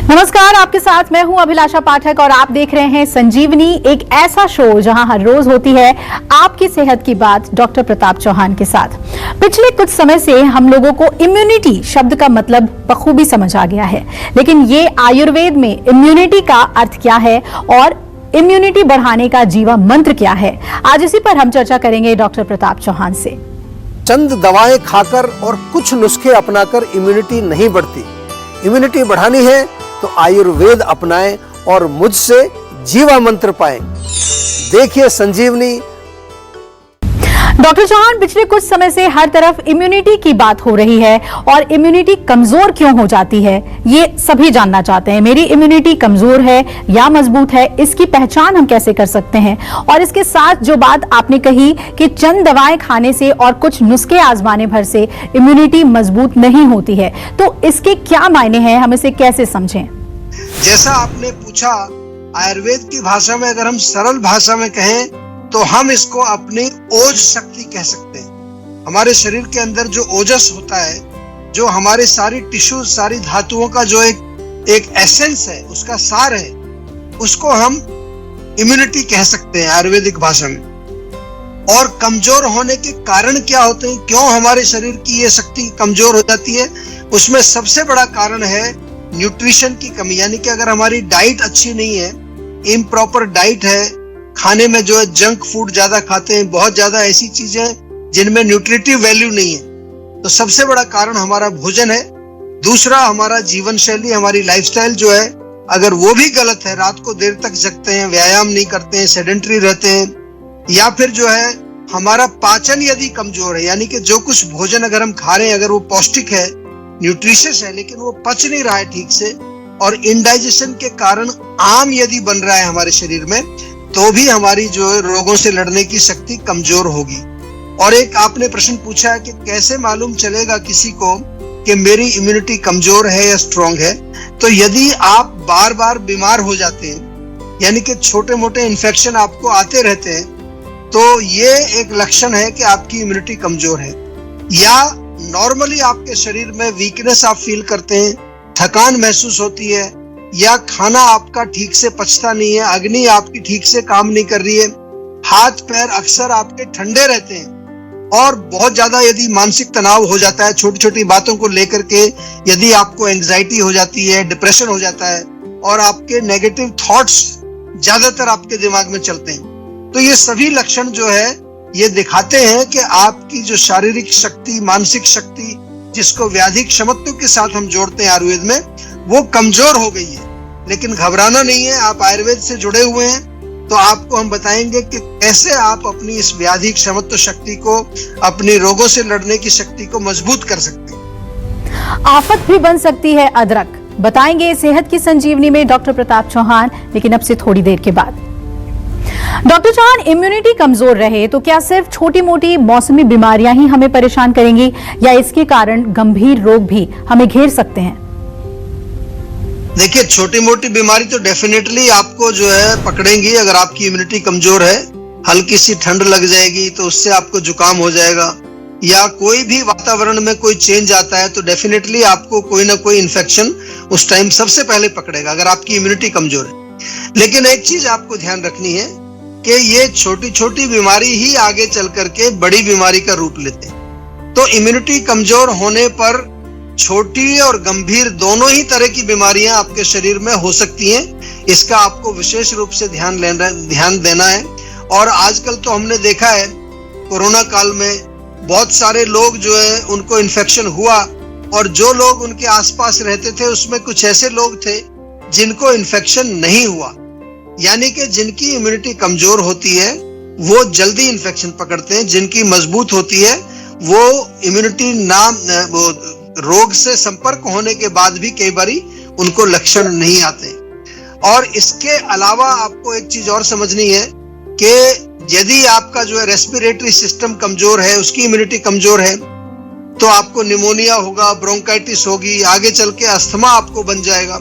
नमस्कार, आपके साथ मैं हूं अभिलाषा पाठक और आप देख रहे हैं संजीवनी, एक ऐसा शो जहां हर रोज होती है आपकी सेहत की बात डॉक्टर प्रताप चौहान के साथ। पिछले कुछ समय से हम लोगों को इम्यूनिटी शब्द का मतलब बखूबी समझ आ गया है, लेकिन ये आयुर्वेद में इम्यूनिटी का अर्थ क्या है और इम्यूनिटी बढ़ाने का जीवा मंत्र क्या है, आज इसी पर हम चर्चा करेंगे डॉक्टर प्रताप चौहान से। चंद दवाएं खाकर और कुछ नुस्खे अपनाकर इम्यूनिटी नहीं बढ़ती। इम्यूनिटी बढ़ानी है तो आयुर्वेद अपनाएं और मुझसे जीवा मंत्र पाएं। देखिए संजीवनी। डॉक्टर चौहान, पिछले कुछ समय से हर तरफ इम्यूनिटी की बात हो रही है और इम्यूनिटी कमजोर क्यों हो जाती है, ये सभी जानना चाहते हैं। मेरी इम्यूनिटी कमजोर है या मजबूत है, इसकी पहचान हम कैसे कर सकते हैं? और इसके साथ जो बात आपने कही कि चंद दवाएं खाने से और कुछ नुस्खे आजमाने भर से इम्यूनिटी मजबूत नहीं होती है, तो इसके क्या मायने हैं, हम इसे कैसे समझें? जैसा आपने पूछा, आयुर्वेद की भाषा में अगर हम सरल भाषा में कहें तो हम इसको अपनी ओज शक्ति कह सकते हैं। हमारे शरीर के अंदर जो ओजस होता है, जो हमारे सारी टिश्यू, सारी धातुओं का जो एक एसेंस है, उसका सार है, उसको हम इम्यूनिटी कह सकते हैं आयुर्वेदिक भाषा में। और कमजोर होने के कारण क्या होते हैं, क्यों हमारे शरीर की ये शक्ति कमजोर हो जाती है, उसमें सबसे बड़ा कारण है न्यूट्रिशन की कमी। यानी कि अगर हमारी डाइट अच्छी नहीं है, इम्प्रॉपर डाइट है, खाने में जो है जंक फूड ज्यादा खाते हैं, बहुत ज्यादा ऐसी चीजें जिनमें न्यूट्रिटिव वैल्यू नहीं है, तो सबसे बड़ा कारण हमारा भोजन है। दूसरा, हमारा जीवन शैली, हमारी लाइफस्टाइल जो है, अगर वो भी गलत है, रात को देर तक जगते हैं, व्यायाम नहीं करते हैं, सेडेंटरी रहते हैं, या फिर जो है हमारा पाचन यदि कमजोर है, यानी कि जो कुछ भोजन अगर हम खा रहे हैं अगर वो पौष्टिक है, न्यूट्रिशियस है, लेकिन वो पच नहीं रहा है ठीक से, और इंडाइजेशन के कारण आम यदि बन रहा है हमारे शरीर में, तो भी हमारी जो है रोगों से लड़ने की शक्ति कमजोर होगी। और एक आपने प्रश्न पूछा है कि कैसे मालूम चलेगा किसी को कि मेरी इम्यूनिटी कमजोर है या स्ट्रांग है। तो यदि आप बार बार बीमार हो जाते हैं, यानी कि छोटे मोटे इन्फेक्शन आपको आते रहते हैं, तो ये एक लक्षण है कि आपकी इम्यूनिटी कमजोर है। या नॉर्मली आपके शरीर में वीकनेस आप फील करते हैं, थकान महसूस होती है, या खाना आपका ठीक से पचता नहीं है, अग्नि आपकी ठीक से काम नहीं कर रही है, हाथ पैर अक्सर आपके ठंडे रहते हैं, और बहुत ज्यादा यदि मानसिक तनाव हो जाता है, छोटी छोटी बातों को लेकर के यदि आपको एंजाइटी हो जाती है, डिप्रेशन हो जाता है, और आपके नेगेटिव थॉट्स ज्यादातर आपके दिमाग में चलते हैं, तो ये सभी लक्षण जो है ये दिखाते हैं कि आपकी जो शारीरिक शक्ति, मानसिक शक्ति, जिसको व्याधि क्षमत्व के साथ हम जोड़ते हैं आयुर्वेद में, वो कमजोर हो गई है। लेकिन घबराना नहीं है, आप आयुर्वेद से जुड़े हुए हैं, तो आपको हम बताएंगे कि कैसे आप अपनी इस व्याधि क्षमत्व शक्ति को, अपनी रोगों से लड़ने की शक्ति को मजबूत कर सकते हैं। आफत भी बन सकती है अदरक, बताएंगे सेहत की संजीवनी में डॉक्टर प्रताप चौहान, लेकिन अब से थोड़ी देर के बाद। डॉक्टर चौहान, इम्यूनिटी कमजोर रहे तो क्या सिर्फ छोटी मोटी मौसमी बीमारियां ही हमें परेशान करेंगी, या इसके कारण गंभीर रोग भी हमें घेर सकते हैं? देखिए, छोटी मोटी बीमारी तो डेफिनेटली आपको जो है पकड़ेंगी। अगर आपकी इम्यूनिटी कमजोर है, हल्की सी ठंड लग जाएगी तो उससे आपको जुकाम हो जाएगा, या कोई भी वातावरण में कोई चेंज आता है तो डेफिनेटली आपको कोई ना कोई इन्फेक्शन उस टाइम सबसे पहले पकड़ेगा, अगर आपकी इम्यूनिटी कमजोर है। लेकिन एक चीज आपको ध्यान रखनी है कि ये छोटी छोटी बीमारी ही आगे चल करके बड़ी बीमारी का रूप लेते हैं। तो इम्यूनिटी कमजोर होने पर छोटी और गंभीर दोनों ही तरह की बीमारियां आपके शरीर में हो सकती हैं। इसका आपको विशेष रूप से ध्यान देना है। और आजकल तो हमने देखा है, कोरोना काल में बहुत सारे लोग जो है उनको इन्फेक्शन हुआ, और जो लोग उनके आसपास रहते थे उसमें कुछ ऐसे लोग थे जिनको इन्फेक्शन नहीं हुआ। यानी कि जिनकी इम्यूनिटी कमजोर होती है वो जल्दी इन्फेक्शन पकड़ते हैं, जिनकी मजबूत होती है वो इम्यूनिटी वो रोग से संपर्क होने के बाद भी कई बारी उनको लक्षण नहीं आते। और इसके अलावा आपको एक चीज और समझनी है कि यदि आपका जो है रेस्पिरेटरी सिस्टम कमजोर है, उसकी इम्यूनिटी कमजोर है, तो आपको निमोनिया होगा, ब्रोंकाइटिस होगी, आगे चल के अस्थमा आपको बन जाएगा।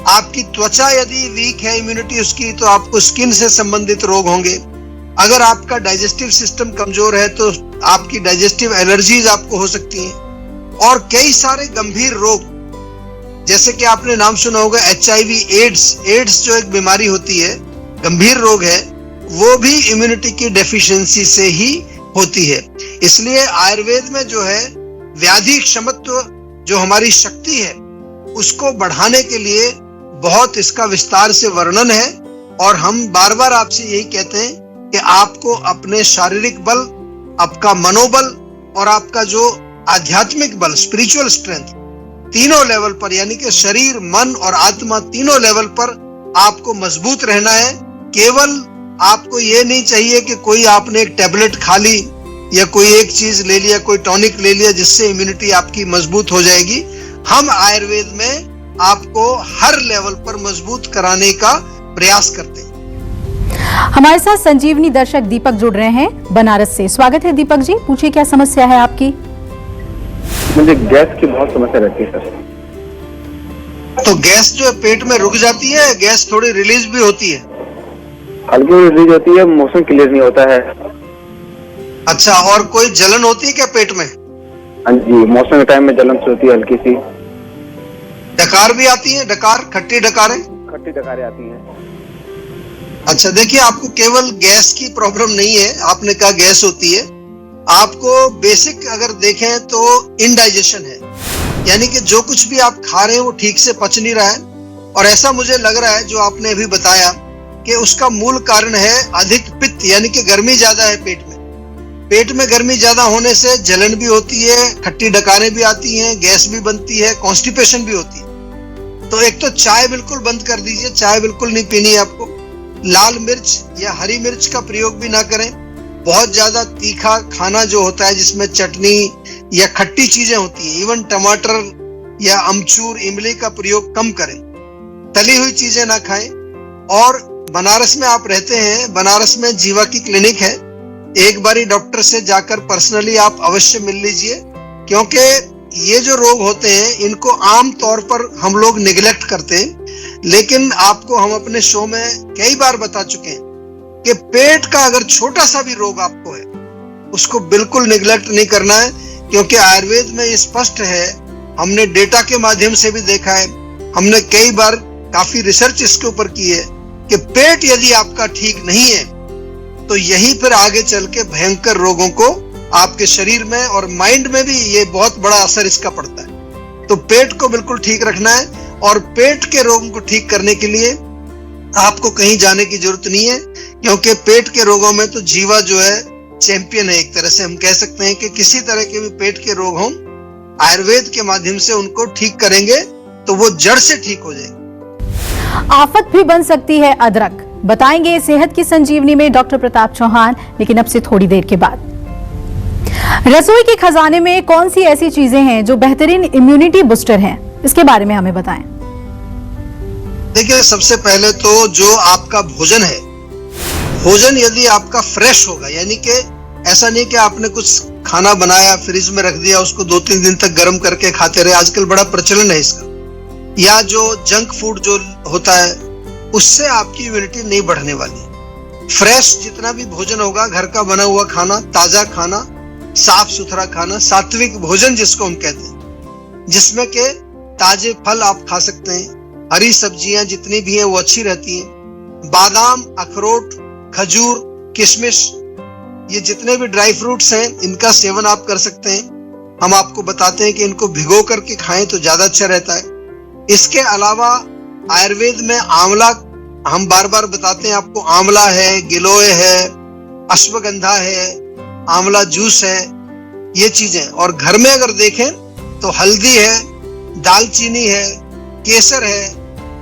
आपकी त्वचा यदि वीक है इम्यूनिटी उसकी, तो आपको स्किन से संबंधित रोग होंगे। अगर आपका डाइजेस्टिव सिस्टम कमजोर है तो आपकी डाइजेस्टिव एलर्जीज आपको हो सकती हैं, और कई सारे गंभीर रोग जैसे कि आपने नाम सुना होगा HIV, एड्स जो एक बीमारी होती है, गंभीर रोग है, वो भी इम्यूनिटी की डेफिशिएंसी से ही होती है। इसलिए आयुर्वेद में जो है व्याधि क्षमत्व, जो हमारी शक्ति है, उसको बढ़ाने के लिए बहुत इसका विस्तार से वर्णन है। और हम बार बार आपसे यही कहते हैं कि आपको अपने शारीरिक बल, आपका मनोबल और आपका जो आध्यात्मिक बल, स्पिरिचुअल स्ट्रेंथ, तीनों लेवल पर, यानी कि शरीर, मन और आत्मा, तीनों लेवल पर आपको मजबूत रहना है। केवल आपको ये नहीं चाहिए कि कोई आपने एक टैबलेट खा ली या कोई एक चीज ले लिया, कोई टॉनिक ले लिया जिससे इम्यूनिटी आपकी मजबूत हो जाएगी। हम आयुर्वेद में आपको हर लेवल पर मजबूत कराने का प्रयास करते हैं। हमारे साथ संजीवनी दर्शक दीपक जुड़ रहे हैं बनारस से। स्वागत है दीपक जी, पूछिए क्या समस्या है आपकी? मुझे गैस की बहुत समस्या रहती है सर। तो गैस जो है पेट में रुक जाती है, गैस थोड़ी रिलीज भी होती है? हल्की रिलीज होती है, मोशन क्लियर नहीं होता है। अच्छा, और कोई जलन होती है क्या पेट में? हाँ जी, मौसम के टाइम में जलन होती है हल्की सी। डकार भी आती है? डकार, खट्टी डकारें? खट्टी डकारें आती हैं। अच्छा, देखिए आपको केवल गैस की प्रॉब्लम नहीं है, आपने कहा गैस होती है, आपको बेसिक अगर देखें तो इनडाइजेशन है, यानी कि जो कुछ भी आप खा रहे हैं वो ठीक से पच नहीं रहा है। और ऐसा मुझे लग रहा है जो आपने अभी बताया कि उसका मूल कारण है अधिक पित्त, यानी कि गर्मी ज्यादा है पेट में। पेट में गर्मी ज्यादा होने से जलन भी होती है, खट्टी डकारें भी आती हैं, गैस भी बनती है, कॉन्स्टिपेशन भी होती है। तो एक तो चाय बिल्कुल बंद कर दीजिए, चाय बिल्कुल नहीं पीनी है आपको। लाल मिर्च या हरी मिर्च का प्रयोग भी ना करें। बहुत ज्यादा तीखा खाना जो होता है जिसमें चटनी या खट्टी चीजें होती हैं, इवन टमाटर या अमचूर, इमली का प्रयोग कम करें। तली हुई चीजें ना खाएं। और बनारस में आप रहते हैं, बनारस में जीवा की क्लिनिक है, एक बारी डॉक्टर से जाकर पर्सनली आप अवश्य मिल लीजिए, क्योंकि ये जो रोग होते हैं इनको आम तौर पर हम लोग निगलेक्ट करते हैं। लेकिन आपको हम अपने शो में कई बार बता चुके हैं कि पेट का अगर छोटा सा भी रोग आपको है उसको बिल्कुल निगलेक्ट नहीं करना है, क्योंकि आयुर्वेद में ये स्पष्ट है, हमने डेटा के माध्यम से भी देखा है, हमने कई बार काफी रिसर्च इसके ऊपर की है कि पेट यदि आपका ठीक नहीं है तो यही फिर आगे चल के भयंकर रोगों को आपके शरीर में और माइंड में भी ये बहुत बड़ा असर इसका पड़ता है। तो पेट को बिल्कुल ठीक रखना है। और पेट के रोगों को ठीक करने के लिए आपको कहीं जाने की जरूरत नहीं है, क्योंकि पेट के रोगों में तो जीवा जो है चैंपियन है। एक तरह से हम कह सकते हैं कि किसी तरह के भी पेट के रोग हों, आयुर्वेद के माध्यम से उनको ठीक करेंगे तो वो जड़ से ठीक हो जाएगी। आफत भी बन सकती है अदरक, बताएंगे सेहत की संजीवनी में डॉक्टर प्रताप चौहान, लेकिन अब से थोड़ी देर के बाद। रसोई के खजाने में कौन सी ऐसी चीजें हैं जो बेहतरीन इम्यूनिटी बूस्टर हैं, इसके बारे में हमें बताएं। देखिए, सबसे पहले तो जो आपका भोजन है, भोजन यदि आपका फ्रेश होगा, यानी कि ऐसा नहीं कि आपने कुछ खाना बनाया फ्रिज में रख दिया, उसको 2-3 दिन तक गर्म करके खाते रहे, आजकल बड़ा प्रचलन है इसका, या जो जंक फूड जो होता है उससे आपकी इम्यूनिटी नहीं बढ़ने वाली। फ्रेश जितना भी भोजन होगा, घर का बना हुआ खाना, ताजा खाना, साफ सुथरा खाना, सात्विक भोजन जिसको हम कहते हैं, जिसमें के ताजे फल आप खा सकते हैं, हरी सब्जियां जितनी भी हैं वो अच्छी रहती हैं, बादाम, अखरोट, खजूर, किशमिश, ये जितने भी ड्राई फ्रूट्स हैं इनका सेवन आप कर सकते हैं। हम आपको बताते हैं कि इनको भिगो करके खाएं तो ज्यादा अच्छा रहता है। इसके अलावा आयुर्वेद में आंवला, हम बार बार बताते हैं आपको, आंवला है, गिलोय है, अश्वगंधा है, आंवला जूस है, ये चीजें। और घर में अगर देखें तो हल्दी है, दालचीनी है, केसर है,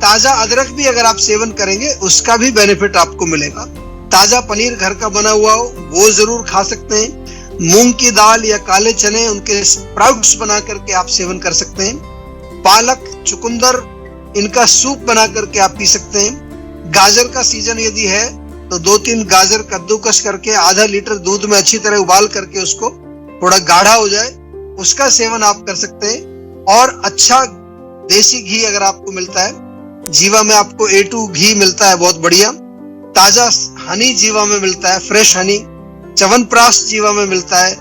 ताजा अदरक भी अगर आप सेवन करेंगे उसका भी बेनिफिट आपको मिलेगा। ताजा पनीर घर का बना हुआ हो वो जरूर खा सकते हैं। मूंग की दाल या काले चने, उनके स्प्राउट्स बना करके आप सेवन कर सकते हैं। पालक, चुकंदर, इनका सूप बना करके आप पी सकते हैं। गाजर का सीजन यदि है तो 2-3 गाजर कद्दूकस करके आधा लीटर दूध में अच्छी तरह उबाल करके उसको थोड़ा गाढ़ा हो जाए, उसका सेवन आप कर सकते हैं। और अच्छा देसी घी अगर आपको मिलता है, जीवा में आपको A2 घी मिलता है बहुत बढ़िया, ताजा हनी जीवा में मिलता है, फ्रेश हनी, च्यवनप्राश जीवा में मिलता है।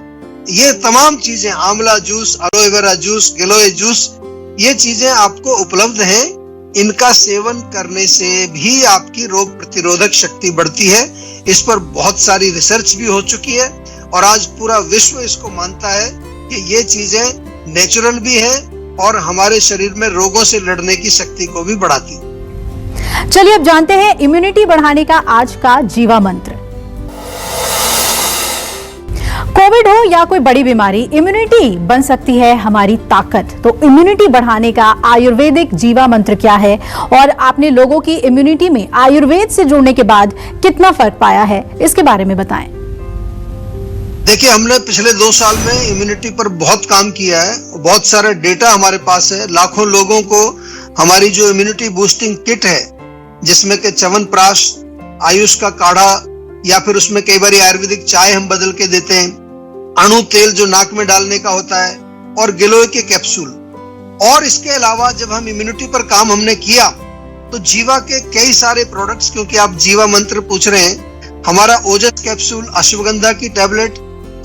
ये तमाम चीजें, आंवला जूस, एलोवेरा जूस, गिलोय जूस, ये चीजें आपको उपलब्ध हैं। इनका सेवन करने से भी आपकी रोग प्रतिरोधक शक्ति बढ़ती है। इस पर बहुत सारी रिसर्च भी हो चुकी है और आज पूरा विश्व इसको मानता है कि ये चीजें नेचुरल भी है और हमारे शरीर में रोगों से लड़ने की शक्ति को भी बढ़ाती है। चलिए अब जानते हैं इम्यूनिटी बढ़ाने का आज का जीवा मंत्र। कोविड हो या कोई बड़ी बीमारी, इम्यूनिटी बन सकती है हमारी ताकत। तो इम्यूनिटी बढ़ाने का आयुर्वेदिक जीवा मंत्र क्या है और आपने लोगों की इम्यूनिटी में आयुर्वेद से जुड़ने के बाद कितना फर्क पाया है, इसके बारे में बताएं। देखिए, हमने पिछले 2 साल में इम्यूनिटी पर बहुत काम किया है। बहुत सारा डेटा हमारे पास है। लाखों लोगों को हमारी जो इम्यूनिटी बूस्टिंग किट है, जिसमें के च्यवनप्राश, आयुष का काढ़ा या फिर उसमें कई बार आयुर्वेदिक चाय हम बदल के देते हैं, अणु तेल जो नाक में डालने का होता है और गिलोय के कैप्सूल। और इसके अलावा जब हम इम्यूनिटी पर काम हमने किया तो जीवा के कई सारे प्रोडक्ट्स, क्योंकि आप जीवा मंत्र पूछ रहे हैं, हमारा ओजस कैप्सूल, अश्वगंधा की टैबलेट,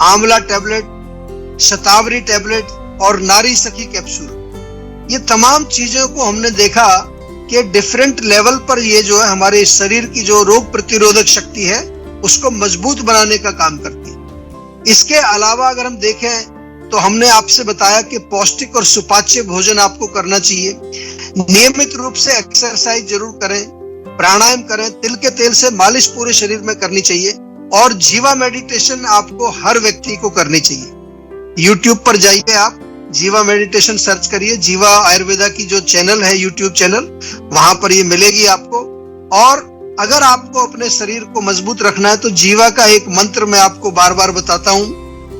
आंवला टैबलेट, शतावरी टैबलेट और नारी सखी कैप्सूल, ये तमाम चीजों को हमने देखा कि डिफरेंट लेवल पर ये जो है हमारे शरीर की जो रोग प्रतिरोधक शक्ति है उसको मजबूत बनाने का काम करती है। इसके अलावा अगर हम देखें तो हमने आपसे बताया कि पौष्टिक और सुपाच्य भोजन आपको करना चाहिए। नियमित रूप से एक्सरसाइज जरूर करें, प्राणायाम करें, तिल के तेल से मालिश पूरे शरीर में करनी चाहिए और जीवा मेडिटेशन आपको हर व्यक्ति को करनी चाहिए। YouTube पर जाइए, आप जीवा मेडिटेशन सर्च करिए, जीवा आयुर्वेदा की जो चैनल है YouTube चैनल, वहां पर ये मिलेगी आपको। और अगर आपको अपने शरीर को मजबूत रखना है तो जीवा का एक मंत्र मैं आपको बार बार बताता हूं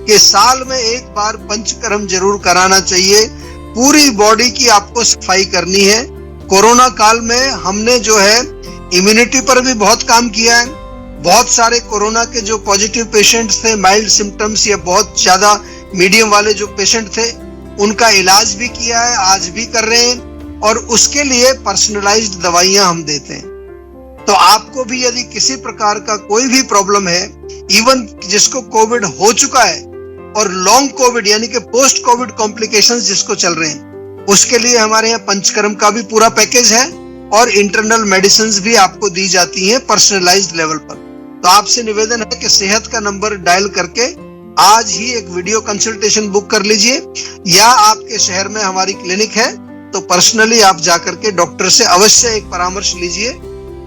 कि साल में एक बार पंचकर्म जरूर कराना चाहिए। पूरी बॉडी की आपको सफाई करनी है। कोरोना काल में हमने जो है इम्यूनिटी पर भी बहुत काम किया है। बहुत सारे कोरोना के जो पॉजिटिव पेशेंट्स थे, माइल्ड सिम्टम्स या बहुत ज्यादा मीडियम वाले जो पेशेंट थे, उनका इलाज भी किया है, आज भी कर रहे हैं और उसके लिए पर्सनलाइज्ड दवाइयां हम देते हैं। तो आपको भी यदि किसी प्रकार का कोई भी प्रॉब्लम है, इवन जिसको कोविड हो चुका है और लॉन्ग कोविड यानी कि पोस्ट कोविड कॉम्प्लिकेशंस जिसको चल रहे हैं, उसके लिए हमारे यहाँ पंचकर्म का भी पूरा पैकेज है और इंटरनल मेडिसिन भी आपको दी जाती हैं पर्सनलाइज्ड लेवल पर। तो आपसे निवेदन है कि सेहत का नंबर डायल करके आज ही एक वीडियो कंसल्टेशन बुक कर लीजिए, या आपके शहर में हमारी क्लिनिक है तो पर्सनली आप जाकर के डॉक्टर से अवश्य एक परामर्श लीजिए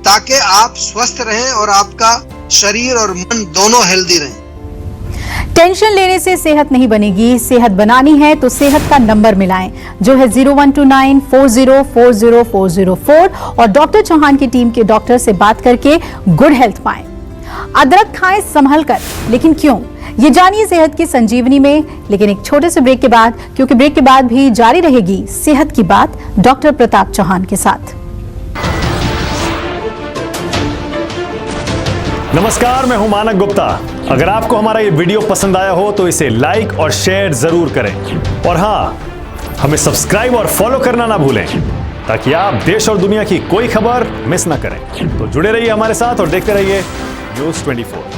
ताकि आप स्वस्थ रहें और आपका शरीर और मन दोनों हेल्दी रहें। टेंशन लेने से सेहत नहीं बनेगी, सेहत बनानी है तो सेहत का नंबर मिलाएं जो है 0129404004 और डॉक्टर चौहान की टीम के डॉक्टर से बात करके गुड हेल्थ पाएं। अदरक खाएं संभल कर, लेकिन क्यों, ये जानिए सेहत की संजीवनी में। लेकिन एक छोटे से ब्रेक के बाद, क्योंकि ब्रेक के बाद भी जारी रहेगी सेहत की बात डॉक्टर प्रताप चौहान के साथ। नमस्कार, मैं हूं मानक गुप्ता। अगर आपको हमारा ये वीडियो पसंद आया हो तो इसे लाइक और शेयर जरूर करें और हाँ, हमें सब्सक्राइब और फॉलो करना ना भूलें ताकि आप देश और दुनिया की कोई खबर मिस ना करें। तो जुड़े रहिए हमारे साथ और देखते रहिए न्यूज़ 24।